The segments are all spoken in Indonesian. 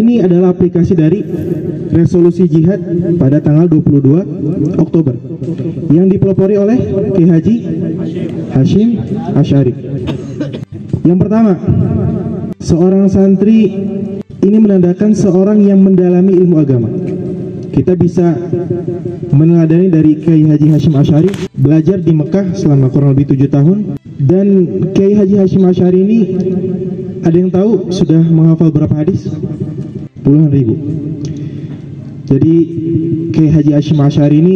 ini adalah aplikasi dari resolusi jihad pada tanggal 22 Oktober yang dipelopori oleh Kiai Haji Hasyim Asy'ari. Yang pertama, seorang santri ini menandakan seorang yang mendalami ilmu agama. Kita bisa meneladani dari Kiai Haji Hasyim Asy'ari, belajar di Mekah selama kurang lebih 7 tahun. Dan Kiai Haji Hasyim Asy'ari ini, ada yang tahu sudah menghafal berapa hadis? Puluhan ribu. Jadi Kiai Haji Hasyim Asy'ari ini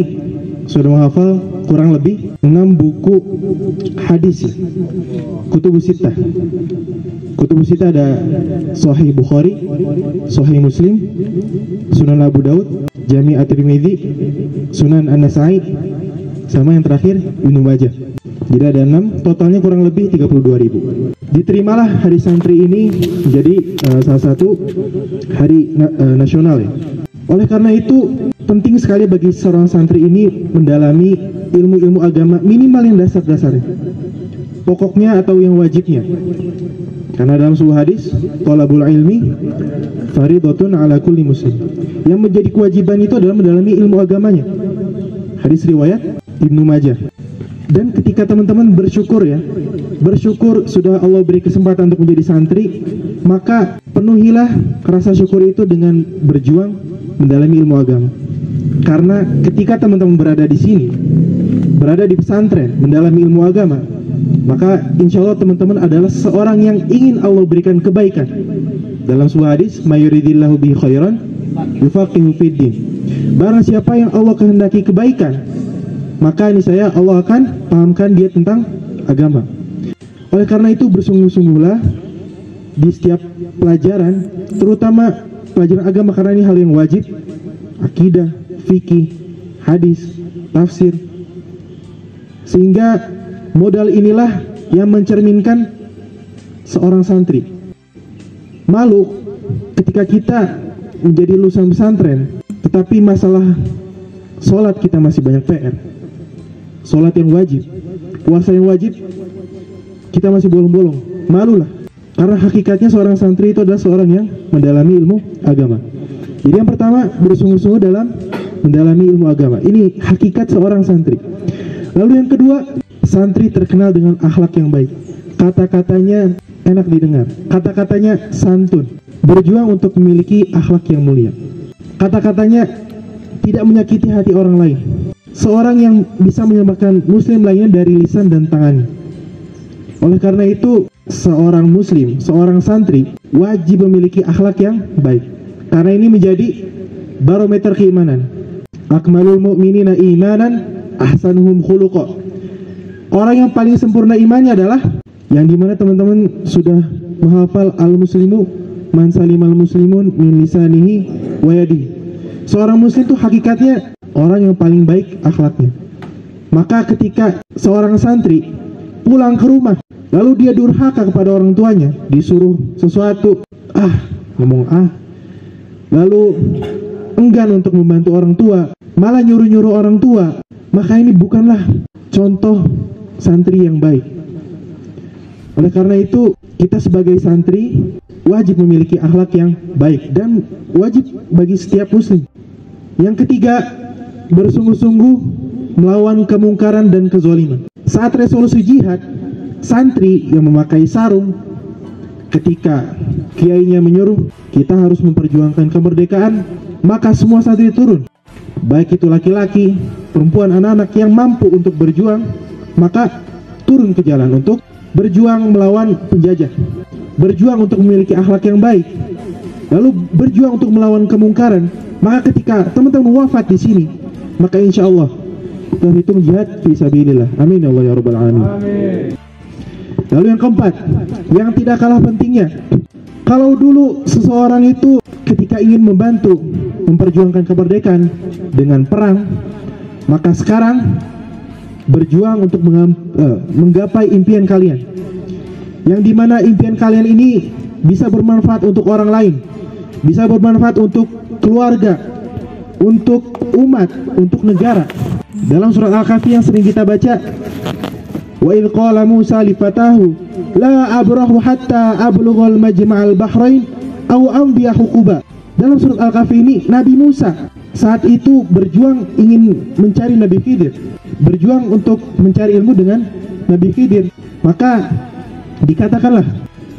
sudah menghafal kurang lebih 6 buku hadis, Kutubus Sittah. Kutubus Sittah ada Sahih Bukhari, Sahih Muslim, Sunan Abu Daud, Jami' At-Tirmidzi, Sunan An-Nasa'i, sama yang terakhir Ibnu Majah. Jadi ada 6, totalnya kurang lebih 32.000. Diterimalah hari santri ini menjadi salah satu hari nasional ya. Oleh karena itu penting sekali bagi seorang santri ini mendalami ilmu-ilmu agama, minimal yang dasar-dasarnya, pokoknya atau yang wajibnya. Karena dalam sebuah hadis, thalabul ilmi faridatun ala kulli muslim. Yang menjadi kewajiban itu adalah mendalami ilmu agamanya. Hadis riwayat Ibnu Majah. Dan ketika teman-teman bersyukur ya, bersyukur sudah Allah beri kesempatan untuk menjadi santri, maka penuhilah rasa syukur itu dengan berjuang mendalami ilmu agama. Karena ketika teman-teman berada di sini, berada di pesantren, mendalami ilmu agama, maka insya Allah teman-teman adalah seorang yang ingin Allah berikan kebaikan. Dalam sebuah hadis, mayuridillahu bihi khairan yufaqihu fiddin. Barang siapa yang Allah kehendaki kebaikan, maka niscaya Allah akan pahamkan dia tentang agama. Oleh karena itu bersungguh-sungguhlah di setiap pelajaran, terutama pelajaran agama, karena ini hal yang wajib, akidah, fikih, hadis, tafsir. Sehingga modal inilah yang mencerminkan seorang santri. Malu ketika kita menjadi lulusan pesantren, tetapi masalah sholat kita masih banyak PR. Sholat yang wajib, puasa yang wajib, kita masih bolong-bolong. Malulah, karena hakikatnya seorang santri itu adalah seorang yang mendalami ilmu agama. Jadi yang pertama, bersungguh-sungguh dalam mendalami ilmu agama. Ini hakikat seorang santri. Lalu yang kedua, santri terkenal dengan akhlak yang baik. Kata-katanya enak didengar, kata-katanya santun, berjuang untuk memiliki akhlak yang mulia. Kata-katanya tidak menyakiti hati orang lain. Seorang yang bisa menyelamatkan muslim lainnya dari lisan dan tangannya. Oleh karena itu, seorang muslim, seorang santri wajib memiliki akhlak yang baik. Karena ini menjadi barometer keimanan. Akmalul mu'minina imanan ahsanuhum khuluqa. Orang yang paling sempurna imannya adalah yang dimana teman-teman sudah menghafal al-muslimu man salimal muslimun min lisanihi wa yadihi. Seorang muslim itu hakikatnya orang yang paling baik akhlaknya. Maka ketika seorang santri pulang ke rumah, lalu dia durhaka kepada orang tuanya, disuruh sesuatu, lalu enggan untuk membantu orang tua, malah nyuruh-nyuruh orang tua, maka ini bukanlah contoh santri yang baik. Oleh karena itu, kita sebagai santri wajib memiliki akhlak yang baik dan wajib bagi setiap muslim. Yang ketiga, bersungguh-sungguh melawan kemungkaran dan kezaliman. Saat resolusi jihad, santri yang memakai sarung, ketika kiainya menyuruh kita harus memperjuangkan kemerdekaan, maka semua santri turun. Baik itu laki-laki, perempuan, anak-anak yang mampu untuk berjuang, maka turun ke jalan untuk berjuang melawan penjajah, berjuang untuk memiliki akhlak yang baik, lalu berjuang untuk melawan kemungkaran. Maka ketika teman-teman wafat di sini, maka insya Allah terhitung jihad fi sabilillah. Amin ya Allah ya rabbal alamin. Lalu yang keempat, yang tidak kalah pentingnya, kalau dulu seseorang itu ketika ingin membantu memperjuangkan kemerdekaan dengan perang, maka sekarang berjuang untuk menggapai impian kalian, yang dimana impian kalian ini bisa bermanfaat untuk orang lain, bisa bermanfaat untuk keluarga, untuk umat, untuk negara. Dalam surat Al-Kahfi yang sering kita baca, wa idh qala Musa li fatahu la abrahu hatta ablughal majma'al bahrain aw amdiya huquba. Dalam surat Al-Kahfi ini, Nabi Musa saat itu berjuang ingin mencari Nabi Khidir, berjuang untuk mencari ilmu dengan Nabi Khidir. Maka dikatakanlah,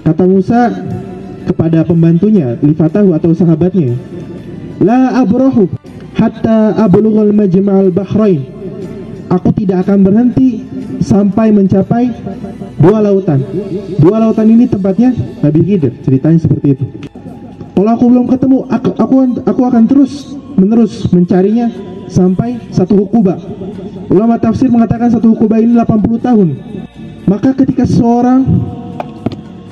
kata Musa kepada pembantunya, lifatahu atau sahabatnya, la abrahu hatta ablughal majma'al bahrain. Aku tidak akan berhenti sampai mencapai dua lautan. Dua lautan ini tempatnya Nabi Khidir, ceritanya seperti itu. Kalau aku belum ketemu, aku akan terus menerus mencarinya sampai satu hukubah. Ulama tafsir mengatakan satu hukubah ini 80 tahun. Maka ketika seseorang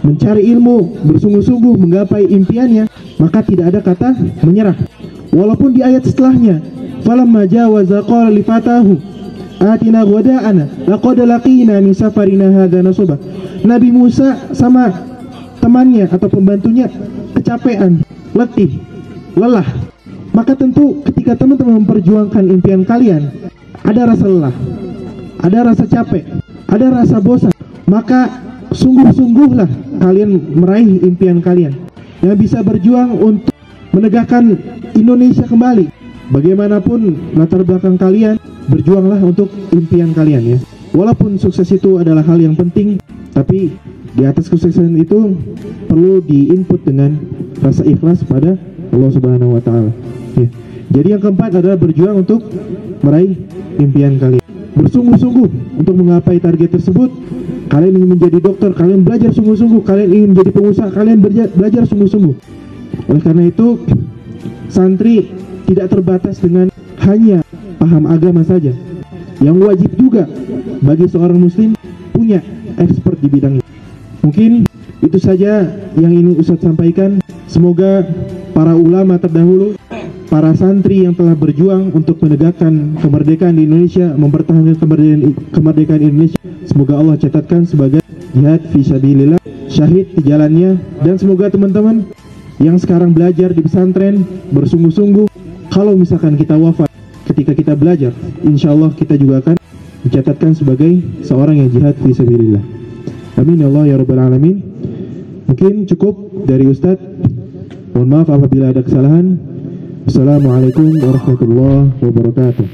mencari ilmu, bersungguh-sungguh menggapai impiannya, maka tidak ada kata menyerah. Walaupun di ayat setelahnya, falamma jawaza qala li fatahu atina ghada'ana laqad laqina min safarina hadza nasaba. Nabi Musa sama temannya atau pembantunya kecapean, letih, lelah. Maka tentu ketika teman-teman memperjuangkan impian kalian, ada rasa lelah, ada rasa capek, ada rasa bosan, maka sungguh-sungguhlah kalian meraih impian kalian yang bisa berjuang untuk menegakkan Indonesia kembali. Bagaimanapun latar belakang kalian, berjuanglah untuk impian kalian ya. Walaupun sukses itu adalah hal yang penting, tapi di atas kesuksesan itu perlu diinput dengan rasa ikhlas pada Allah Subhanahu wa taala. Ya. Jadi yang keempat adalah berjuang untuk meraih impian kalian. Bersungguh-sungguh untuk menggapai target tersebut. Kalian ingin menjadi dokter, kalian belajar sungguh-sungguh. Kalian ingin menjadi pengusaha, kalian belajar sungguh-sungguh. Oleh karena itu, santri tidak terbatas dengan hanya paham agama saja. Yang wajib juga bagi seorang muslim punya expert di bidangnya. Mungkin itu saja yang ingin Ustadz sampaikan. Semoga para ulama terdahulu, para santri yang telah berjuang untuk menegakkan kemerdekaan di Indonesia, mempertahankan kemerdekaan Indonesia, semoga Allah catatkan sebagai jihad fisabilillah, syahid di jalannya. Dan semoga teman-teman yang sekarang belajar di pesantren bersungguh-sungguh, kalau misalkan kita wafat ketika kita belajar, insya Allah kita juga akan dicatatkan sebagai seorang yang jihad fisabilillah. Amin ya Allah ya Rabbal Alamin. Mungkin cukup dari Ustadz. Mohon maaf apabila ada kesalahan. Assalamualaikum warahmatullahi wabarakatuh.